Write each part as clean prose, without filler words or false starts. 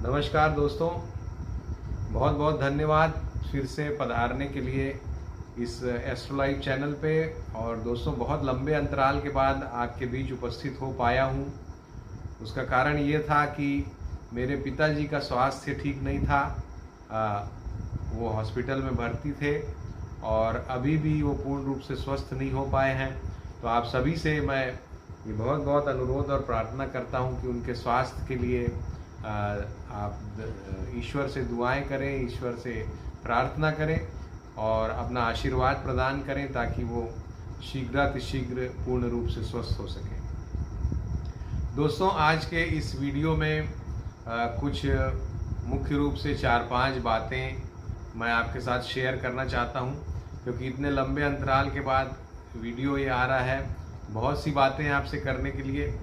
नमस्कार दोस्तों, बहुत बहुत धन्यवाद फिर से पधारने के लिए इस एस्ट्रो लाइव चैनल पे। और दोस्तों, बहुत लंबे अंतराल के बाद आपके बीच उपस्थित हो पाया हूँ। उसका कारण ये था कि मेरे पिताजी का स्वास्थ्य ठीक नहीं था। वो हॉस्पिटल में भर्ती थे और अभी भी वो पूर्ण रूप से स्वस्थ नहीं हो पाए हैं। तो आप सभी से मैं ये बहुत बहुत अनुरोध और प्रार्थना करता हूँ कि उनके स्वास्थ्य के लिए आप ईश्वर से दुआएं करें, ईश्वर से प्रार्थना करें और अपना आशीर्वाद प्रदान करें ताकि वो शीघ्रातिशीघ्र पूर्ण रूप से स्वस्थ हो सकें। दोस्तों, आज के इस वीडियो में कुछ मुख्य रूप से 4-5 बातें मैं आपके साथ शेयर करना चाहता हूं, क्योंकि इतने लंबे अंतराल के बाद वीडियो ये आ रहा है। बहुत सी बातें आपसे करने के लिए,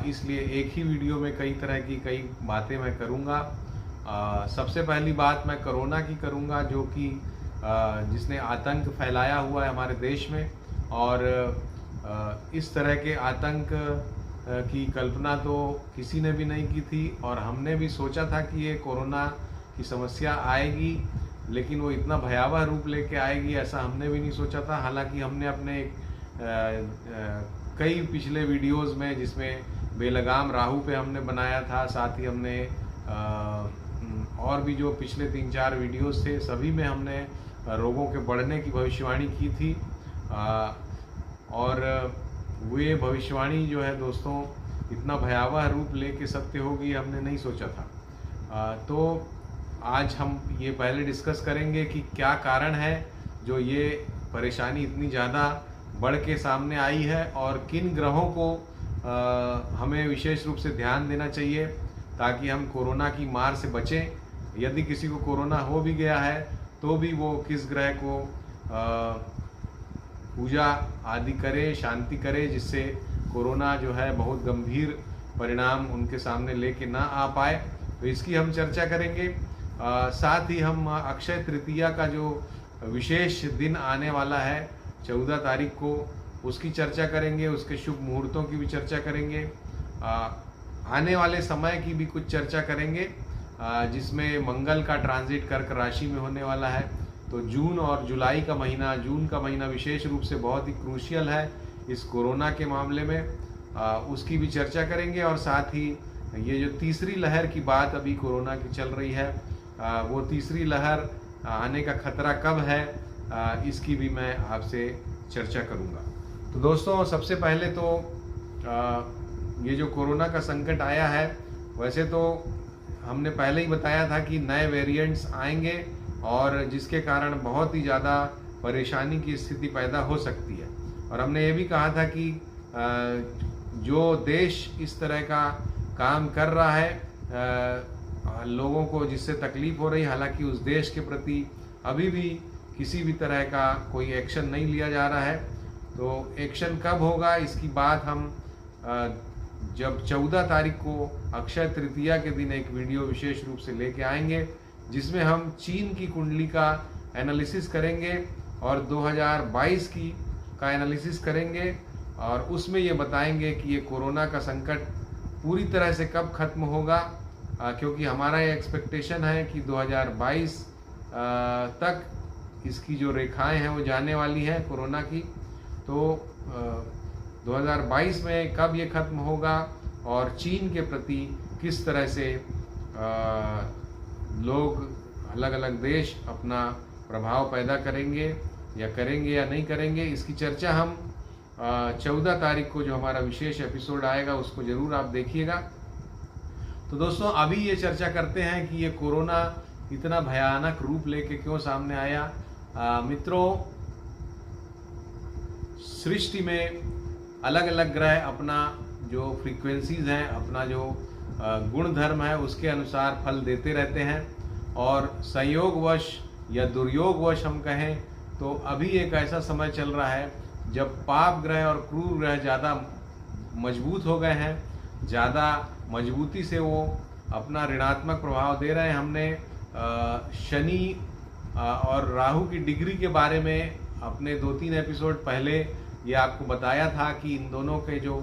इसलिए एक ही वीडियो में कई तरह की कई बातें मैं करूंगा। सबसे पहली बात मैं कोरोना की करूंगा, जो कि जिसने आतंक फैलाया हुआ है हमारे देश में। और इस तरह के आतंक की कल्पना तो किसी ने भी नहीं की थी और हमने भी सोचा था कि ये कोरोना की समस्या आएगी, लेकिन वो इतना भयावह रूप लेके आएगी ऐसा हमने भी नहीं सोचा था। हालांकि हमने अपने कई पिछले वीडियोस में, जिसमें बेलगाम राहु पे हमने बनाया था, साथ ही हमने और भी जो पिछले 3-4 वीडियोस थे सभी में हमने रोगों के बढ़ने की भविष्यवाणी की थी। और वे भविष्यवाणी जो है दोस्तों, इतना भयावह रूप लेके सत्य होगी हमने नहीं सोचा था। तो आज हम ये पहले डिस्कस करेंगे कि क्या कारण है जो ये परेशानी इतनी ज़्यादा बढ़ के सामने आई है और किन ग्रहों को हमें विशेष रूप से ध्यान देना चाहिए ताकि हम कोरोना की मार से बचें। यदि किसी को कोरोना हो भी गया है तो भी वो किस ग्रह को पूजा आदि करे, शांति करे, जिससे कोरोना जो है बहुत गंभीर परिणाम उनके सामने लेके ना आ पाए। तो इसकी हम चर्चा करेंगे। साथ ही हम अक्षय तृतीया का जो विशेष दिन आने वाला है 14 तारीख को, उसकी चर्चा करेंगे। उसके शुभ मुहूर्तों की भी चर्चा करेंगे। आने वाले समय की भी कुछ चर्चा करेंगे, जिसमें मंगल का ट्रांजिट कर्क राशि में होने वाला है। तो जून और जुलाई का महीना, जून का महीना विशेष रूप से बहुत ही क्रूशियल है इस कोरोना के मामले में, उसकी भी चर्चा करेंगे। और साथ ही ये जो तीसरी लहर की बात अभी कोरोना की चल रही है, वो तीसरी लहर आने का खतरा कब है, इसकी भी मैं आपसे चर्चा करूंगा। तो दोस्तों, सबसे पहले तो ये जो कोरोना का संकट आया है, वैसे तो हमने पहले ही बताया था कि नए वेरिएंट्स आएंगे और जिसके कारण बहुत ही ज़्यादा परेशानी की स्थिति पैदा हो सकती है। और हमने ये भी कहा था कि जो देश इस तरह का काम कर रहा है लोगों को जिससे तकलीफ हो रही, हालांकि उस देश के प्रति अभी भी किसी भी तरह का कोई एक्शन नहीं लिया जा रहा है। तो एक्शन कब होगा इसकी बात हम जब 14 तारीख को अक्षय तृतीया के दिन एक वीडियो विशेष रूप से लेके आएंगे, जिसमें हम चीन की कुंडली का एनालिसिस करेंगे और 2022 का एनालिसिस करेंगे। और उसमें ये बताएंगे कि ये कोरोना का संकट पूरी तरह से कब खत्म होगा, क्योंकि हमारा ये एक्सपेक्टेशन है कि 2022 तक इसकी जो रेखाएं हैं वो जाने वाली हैं कोरोना की। तो 2022 में कब ये खत्म होगा और चीन के प्रति किस तरह से लोग, अलग अलग देश अपना प्रभाव पैदा करेंगे या नहीं करेंगे, इसकी चर्चा हम 14 तारीख को जो हमारा विशेष एपिसोड आएगा उसको ज़रूर आप देखिएगा। तो दोस्तों, अभी ये चर्चा करते हैं कि ये कोरोना इतना भयानक रूप लेके क्यों सामने आया। मित्रों, सृष्टि में अलग अलग ग्रह अपना जो फ्रीक्वेंसीज हैं, अपना जो गुण धर्म है, उसके अनुसार फल देते रहते हैं। और संयोगवश या दुर्योगवश हम कहें तो अभी एक ऐसा समय चल रहा है जब पाप ग्रह और क्रूर ग्रह ज़्यादा मजबूत हो गए हैं, ज़्यादा मजबूती से वो अपना ऋणात्मक प्रभाव दे रहे हैं। हमने शनि और राहु की डिग्री के बारे में अपने 2-3 एपिसोड पहले ये आपको बताया था कि इन दोनों के जो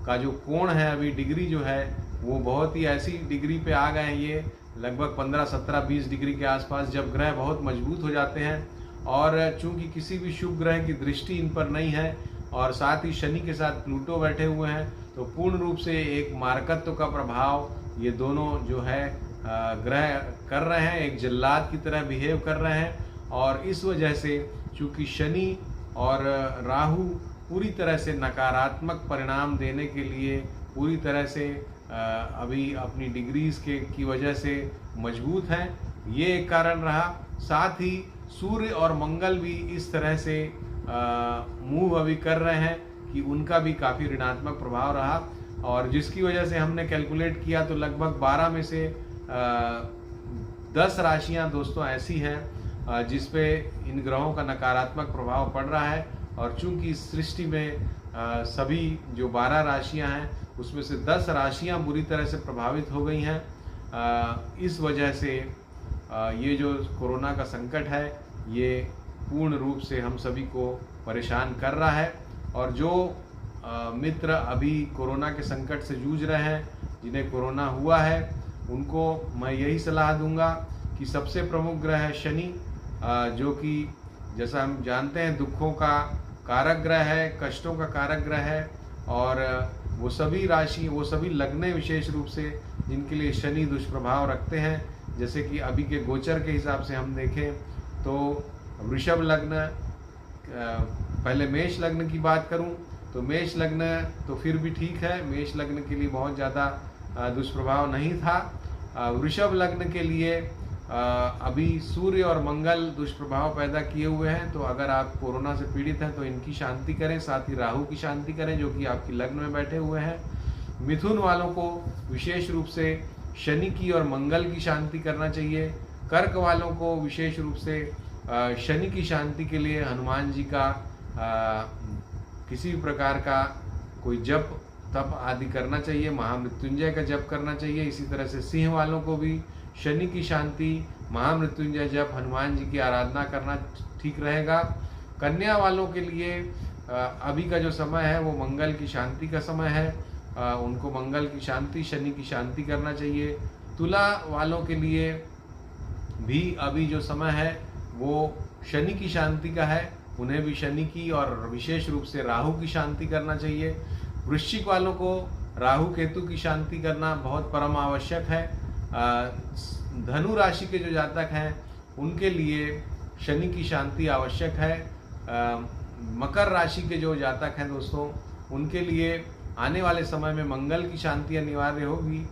कोण है, अभी डिग्री जो है वो बहुत ही ऐसी डिग्री पे आ गए हैं, ये लगभग 15, 17, 20 डिग्री के आसपास, जब ग्रह बहुत मजबूत हो जाते हैं। और चूंकि किसी भी शुभ ग्रह की दृष्टि इन पर नहीं है और साथ ही शनि के साथ प्लूटो बैठे हुए हैं, तो पूर्ण रूप से एक मारकत्व का प्रभाव ये दोनों जो है ग्रह कर रहे हैं, एक जल्लाद की तरह बिहेव कर रहे हैं। और इस वजह से चूंकि शनि और राहु पूरी तरह से नकारात्मक परिणाम देने के लिए पूरी तरह से अभी अपनी डिग्रीज की वजह से मजबूत हैं, ये एक कारण रहा। साथ ही सूर्य और मंगल भी इस तरह से मूव अभी कर रहे हैं कि उनका भी काफ़ी ऋणात्मक प्रभाव रहा, और जिसकी वजह से हमने कैलकुलेट किया तो लगभग 12 में से 10 राशियां दोस्तों ऐसी हैं जिस पे इन ग्रहों का नकारात्मक प्रभाव पड़ रहा है। और चूंकि इस सृष्टि में सभी जो 12 राशियां हैं उसमें से 10 राशियां बुरी तरह से प्रभावित हो गई हैं। इस वजह से ये जो कोरोना का संकट है ये पूर्ण रूप से हम सभी को परेशान कर रहा है। और जो मित्र अभी कोरोना के संकट से जूझ रहे हैं, जिन्हें कोरोना हुआ है, उनको मैं यही सलाह दूंगा कि सबसे प्रमुख ग्रह है शनि, जो कि जैसा हम जानते हैं दुखों का कारक ग्रह है, कष्टों का कारक ग्रह है। और वो सभी राशि, वो सभी लग्नें विशेष रूप से जिनके लिए शनि दुष्प्रभाव रखते हैं, जैसे कि अभी के गोचर के हिसाब से हम देखें तो वृषभ लग्न, पहले मेष लग्न की बात करूं तो मेष लग्न तो फिर भी ठीक है, मेष लग्न के लिए बहुत ज़्यादा दुष्प्रभाव नहीं था। वृषभ लग्न के लिए अभी सूर्य और मंगल दुष्प्रभाव पैदा किए हुए हैं, तो अगर आप कोरोना से पीड़ित हैं तो इनकी शांति करें, साथ ही राहु की शांति करें जो कि आपकी लग्न में बैठे हुए हैं। मिथुन वालों को विशेष रूप से शनि की और मंगल की शांति करना चाहिए। कर्क वालों को विशेष रूप से शनि की शांति के लिए हनुमान जी का किसी भी प्रकार का कोई जप तप आदि करना चाहिए, महामृत्युंजय का जप करना चाहिए। इसी तरह से सिंह वालों को भी शनि की शांति, महामृत्युंजय जप, हनुमान जी की आराधना करना ठीक रहेगा। कन्या वालों के लिए अभी का जो समय है वो मंगल की शांति का समय है, उनको मंगल की शांति, शनि की शांति करना चाहिए। तुला वालों के लिए भी अभी जो समय है वो शनि की शांति का है, उन्हें भी शनि की और विशेष रूप से राहु की शांति करना चाहिए। वृश्चिक वालों को राहु केतु की शांति करना बहुत परम आवश्यक है। धनु राशि के जो जातक हैं उनके लिए शनि की शांति आवश्यक है। मकर राशि के जो जातक हैं दोस्तों उनके लिए आने वाले समय में मंगल की शांति अनिवार्य होगी।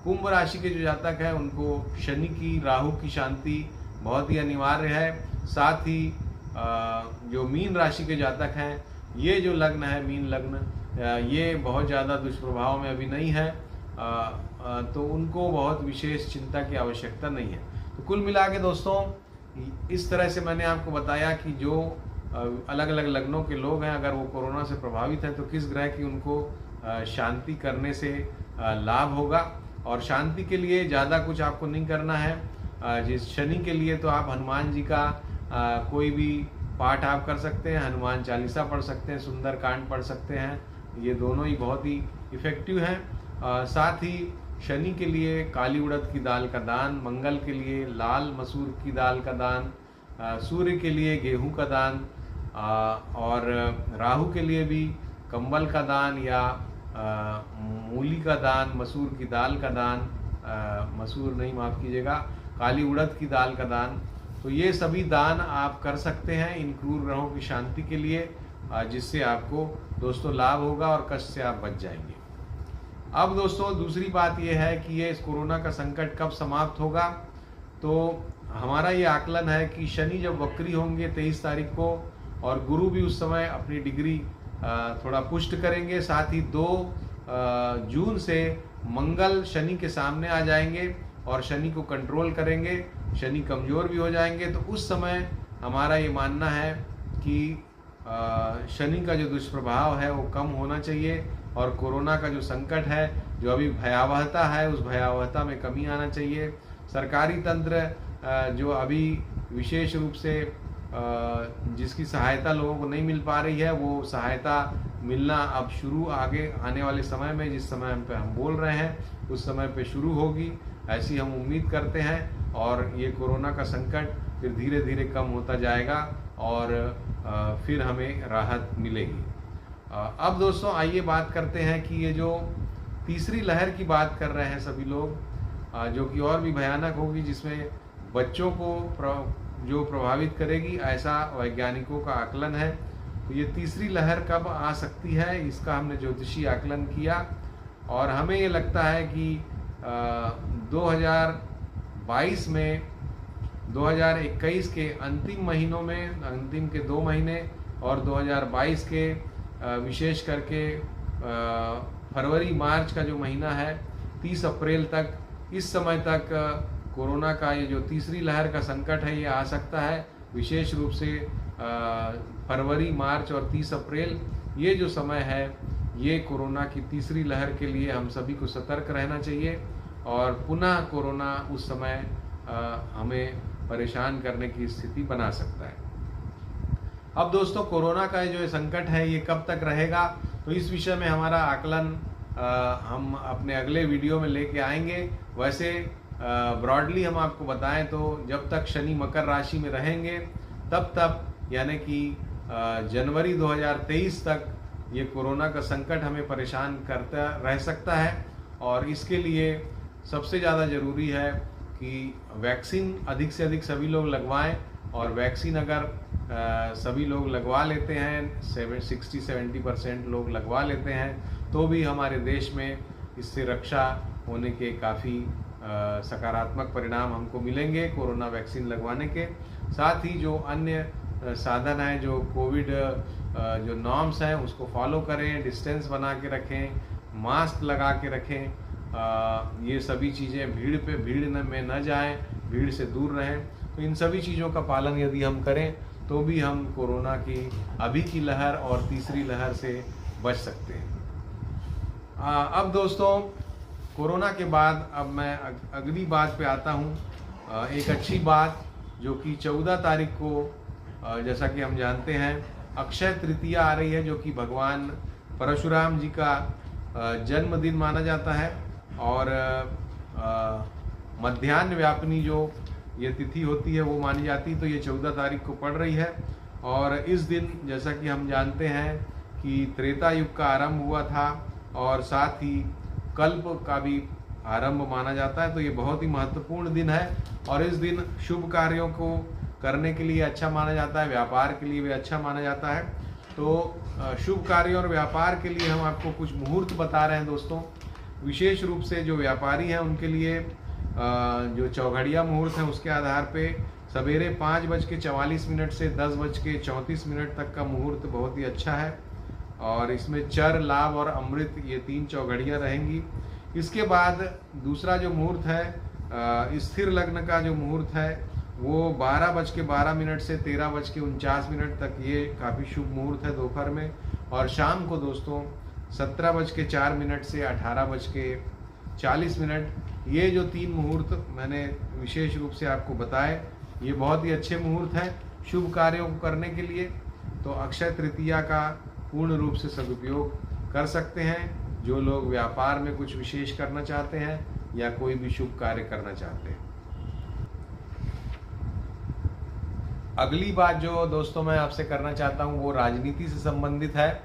कुंभ राशि के जो जातक हैं उनको शनि की, राहु की शांति बहुत ही अनिवार्य है। साथ ही जो मीन राशि के जातक हैं, ये जो लग्न है मीन लग्न, ये बहुत ज़्यादा दुष्प्रभाव में अभी नहीं है, तो उनको बहुत विशेष चिंता की आवश्यकता नहीं है। तो कुल मिला के दोस्तों इस तरह से मैंने आपको बताया कि जो अलग अलग लग्नों के लोग हैं अगर वो कोरोना से प्रभावित हैं तो किस ग्रह की उनको शांति करने से लाभ होगा। और शांति के लिए ज़्यादा कुछ आपको नहीं करना है। जिस शनि के लिए तो आप हनुमान जी का कोई भी पाठ आप कर सकते हैं, हनुमान चालीसा पढ़ सकते हैं, सुंदर कांड पढ़ सकते हैं, ये दोनों ही बहुत ही इफ़ेक्टिव हैं। साथ ही शनि के लिए काली उड़द की दाल का दान, मंगल के लिए लाल मसूर की दाल का दान, सूर्य के लिए गेहूं का दान, और राहु के लिए भी कंबल का दान या मूली का दान, मसूर की दाल का दान, मसूर नहीं माफ़ कीजिएगा, काली उड़द की दाल का दान। तो ये सभी दान आप कर सकते हैं इन क्रूर ग्रहों की शांति के लिए, जिससे आपको दोस्तों लाभ होगा और कष्ट से आप बच जाएंगे। अब दोस्तों दूसरी बात यह है कि ये इस कोरोना का संकट कब समाप्त होगा। तो हमारा ये आकलन है कि शनि जब वक्री होंगे 23 तारीख को, और गुरु भी उस समय अपनी डिग्री थोड़ा पुष्ट करेंगे, साथ ही 2 जून से मंगल शनि के सामने आ जाएंगे और शनि को कंट्रोल करेंगे, शनि कमज़ोर भी हो जाएंगे। तो उस समय हमारा ये मानना है कि शनि का जो दुष्प्रभाव है वो कम होना चाहिए, और कोरोना का जो संकट है, जो अभी भयावहता है, उस भयावहता में कमी आना चाहिए। सरकारी तंत्र जो अभी विशेष रूप से जिसकी सहायता लोगों को नहीं मिल पा रही है, वो सहायता मिलना अब शुरू आगे आने वाले समय में, जिस समय पे हम बोल रहे हैं उस समय पे शुरू होगी, ऐसी हम उम्मीद करते हैं। और ये कोरोना का संकट फिर धीरे धीरे कम होता जाएगा और फिर हमें राहत मिलेगी। अब दोस्तों आइए बात करते हैं कि ये जो तीसरी लहर की बात कर रहे हैं सभी लोग, जो कि और भी भयानक होगी, जिसमें बच्चों को जो प्रभावित करेगी, ऐसा वैज्ञानिकों का आकलन है। तो ये तीसरी लहर कब आ सकती है, इसका हमने ज्योतिषीय आकलन किया और हमें ये लगता है कि 2022 में 2021 के अंतिम महीनों में, अंतिम के 2 महीने और 2022 के विशेष करके फरवरी मार्च का जो महीना है 30 अप्रैल तक, इस समय तक कोरोना का ये जो तीसरी लहर का संकट है ये आ सकता है। विशेष रूप से फरवरी मार्च और 30 अप्रैल ये जो समय है ये कोरोना की तीसरी लहर के लिए हम सभी को सतर्क रहना चाहिए और पुनः कोरोना उस समय हमें परेशान करने की स्थिति बना सकता है। अब दोस्तों कोरोना का जो संकट है ये कब तक रहेगा, तो इस विषय में हमारा आकलन हम अपने अगले वीडियो में लेके आएंगे। वैसे ब्रॉडली हम आपको बताएं तो जब तक शनि मकर राशि में रहेंगे तब तक यानी कि जनवरी 2023 तक ये कोरोना का संकट हमें परेशान करता रह सकता है। और इसके लिए सबसे ज़्यादा ज़रूरी है कि वैक्सीन अधिक से अधिक सभी लोग लगवाएं। और वैक्सीन अगर सभी लोग लगवा लेते हैं, 60-70% लोग लगवा लेते हैं, तो भी हमारे देश में इससे रक्षा होने के काफ़ी सकारात्मक परिणाम हमको मिलेंगे कोरोना वैक्सीन लगवाने के। साथ ही जो अन्य साधन हैं, जो कोविड जो नॉर्म्स हैं उसको फॉलो करें, डिस्टेंस बना के रखें, मास्क लगा के रखें, ये सभी चीज़ें भीड़ में न जाएं, भीड़ से दूर रहें। तो इन सभी चीज़ों का पालन यदि हम करें तो भी हम कोरोना की अभी की लहर और तीसरी लहर से बच सकते हैं। अब दोस्तों कोरोना के बाद अब मैं अगली बात पे आता हूँ। एक अच्छी बात जो कि 14 तारीख को जैसा कि हम जानते हैं अक्षय तृतीया आ रही है, जो कि भगवान परशुराम जी का जन्मदिन माना जाता है। और मध्याह्न व्यापिनी जो ये तिथि होती है वो मानी जाती है, तो ये 14 तारीख को पड़ रही है। और इस दिन जैसा कि हम जानते हैं कि त्रेता युग का आरंभ हुआ था और साथ ही कल्प का भी आरंभ माना जाता है। तो ये बहुत ही महत्वपूर्ण दिन है और इस दिन शुभ कार्यों को करने के लिए अच्छा माना जाता है, व्यापार के लिए भी अच्छा माना जाता है। तो शुभ कार्यों और व्यापार के लिए हम आपको कुछ मुहूर्त बता रहे हैं दोस्तों। विशेष रूप से जो व्यापारी हैं उनके लिए जो चौघड़िया मुहूर्त है उसके आधार पे सवेरे 5:44 से 10:34 तक का मुहूर्त बहुत ही अच्छा है। और इसमें चर, लाभ और अमृत ये 3 चौघड़ियाँ रहेंगी। इसके बाद दूसरा जो मुहूर्त है स्थिर लग्न का जो मुहूर्त है वो 12:12 से 13:49 तक ये काफ़ी शुभ मुहूर्त है दोपहर में। और शाम को दोस्तों 17:04 से 18:40 ये जो 3 मुहूर्त मैंने विशेष रूप से आपको बताए, ये बहुत ही अच्छे मुहूर्त हैं शुभ कार्यों को करने के लिए। तो अक्षय तृतीया का पूर्ण रूप से सदुपयोग कर सकते हैं जो लोग व्यापार में कुछ विशेष करना चाहते हैं या कोई भी शुभ कार्य करना चाहते हैं। अगली बात जो दोस्तों मैं आपसे करना चाहता हूँ वो राजनीति से संबंधित है।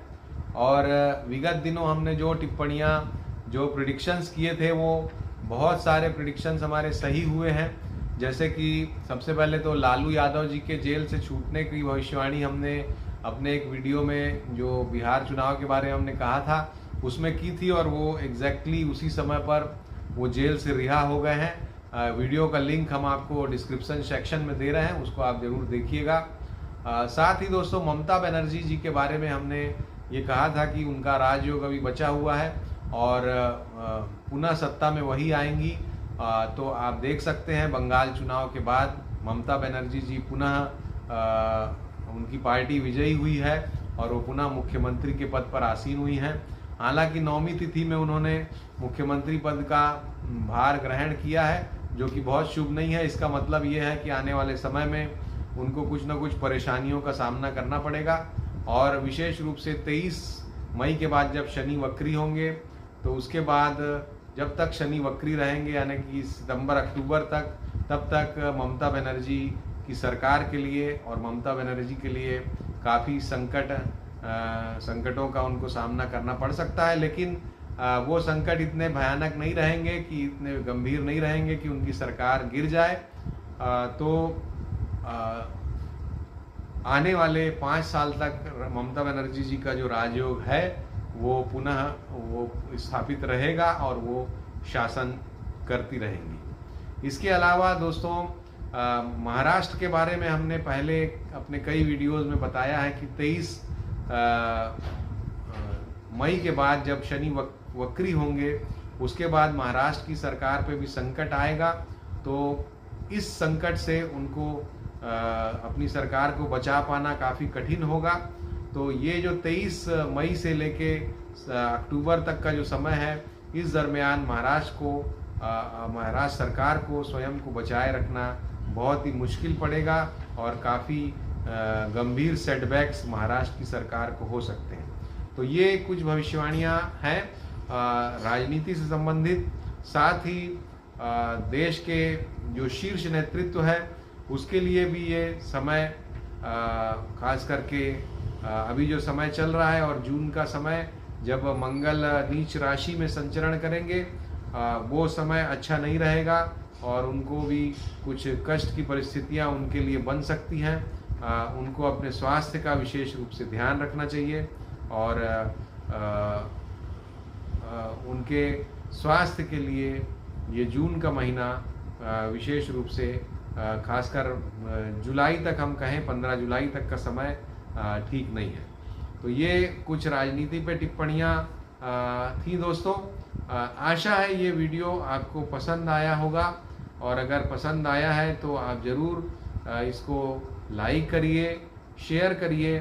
और विगत दिनों हमने जो टिप्पणियाँ, जो प्रिडिक्शंस किए थे, वो बहुत सारे प्रिडिक्शंस हमारे सही हुए हैं। जैसे कि सबसे पहले तो लालू यादव जी के जेल से छूटने की भविष्यवाणी हमने अपने एक वीडियो में जो बिहार चुनाव के बारे में हमने कहा था उसमें की थी और वो एग्जैक्टली उसी समय पर वो जेल से रिहा हो गए हैं। वीडियो का लिंक हम आपको डिस्क्रिप्शन सेक्शन में दे रहे हैं, उसको आप ज़रूर देखिएगा। साथ ही दोस्तों ममता बनर्जी जी के बारे में हमने ये कहा था कि उनका राजयोग अभी बचा हुआ है और पुनः सत्ता में वही आएंगी। तो आप देख सकते हैं बंगाल चुनाव के बाद ममता बनर्जी जी पुनः उनकी पार्टी विजयी हुई है और वो पुनः मुख्यमंत्री के पद पर आसीन हुई हैं। हालांकि 9वीं तिथि में उन्होंने मुख्यमंत्री पद का भार ग्रहण किया है, जो कि बहुत शुभ नहीं है। इसका मतलब ये है कि आने वाले समय में उनको कुछ ना कुछ परेशानियों का सामना करना पड़ेगा। और विशेष रूप से 23 मई के बाद जब शनि वक्री होंगे, तो उसके बाद जब तक शनि वक्री रहेंगे, यानी कि सितंबर अक्टूबर तक, तब तक ममता बनर्जी की सरकार के लिए और ममता बनर्जी के लिए काफ़ी संकटों का उनको सामना करना पड़ सकता है। लेकिन वो संकट इतने भयानक नहीं रहेंगे, कि इतने गंभीर नहीं रहेंगे कि उनकी सरकार गिर जाए। तो आने वाले 5 साल तक ममता बनर्जी जी का जो राजयोग है वो पुनः वो स्थापित रहेगा और वो शासन करती रहेंगी। इसके अलावा दोस्तों, महाराष्ट्र के बारे में हमने पहले अपने कई वीडियोस में बताया है कि 23 मई के बाद जब शनि वक्री होंगे, उसके बाद महाराष्ट्र की सरकार पे भी संकट आएगा। तो इस संकट से उनको अपनी सरकार को बचा पाना काफ़ी कठिन होगा। तो ये जो 23 मई से लेके अक्टूबर तक का जो समय है, इस दरमियान महाराष्ट्र सरकार को स्वयं को बचाए रखना बहुत ही मुश्किल पड़ेगा और काफ़ी गंभीर सेटबैक्स महाराष्ट्र की सरकार को हो सकते हैं। तो ये कुछ भविष्यवाणियाँ हैं राजनीति से संबंधित। साथ ही देश के जो शीर्ष नेतृत्व है उसके लिए भी ये समय, खास करके अभी जो समय चल रहा है और जून का समय जब मंगल नीच राशि में संचरण करेंगे, वो समय अच्छा नहीं रहेगा और उनको भी कुछ कष्ट की परिस्थितियां उनके लिए बन सकती हैं। उनको अपने स्वास्थ्य का विशेष रूप से ध्यान रखना चाहिए और उनके स्वास्थ्य के लिए ये जून का महीना विशेष रूप से, खासकर जुलाई तक, हम कहें 15 जुलाई तक का समय ठीक नहीं है। तो ये कुछ राजनीति पे टिप्पणियाँ थी दोस्तों। आशा है ये वीडियो आपको पसंद आया होगा, और अगर पसंद आया है तो आप ज़रूर इसको लाइक करिए, शेयर करिए।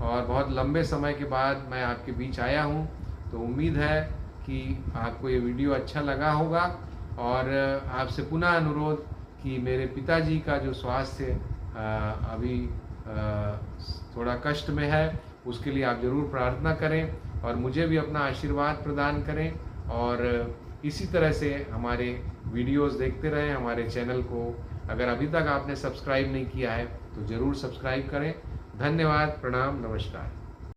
और बहुत लंबे समय के बाद मैं आपके बीच आया हूँ, तो उम्मीद है कि आपको ये वीडियो अच्छा लगा होगा। और आपसे पुनः अनुरोध कि मेरे पिताजी का जो स्वास्थ्य अभी थोड़ा कष्ट में है, उसके लिए आप ज़रूर प्रार्थना करें और मुझे भी अपना आशीर्वाद प्रदान करें। और इसी तरह से हमारे वीडियोस देखते रहें। हमारे चैनल को अगर अभी तक आपने सब्सक्राइब नहीं किया है तो ज़रूर सब्सक्राइब करें। धन्यवाद, प्रणाम, नमस्कार।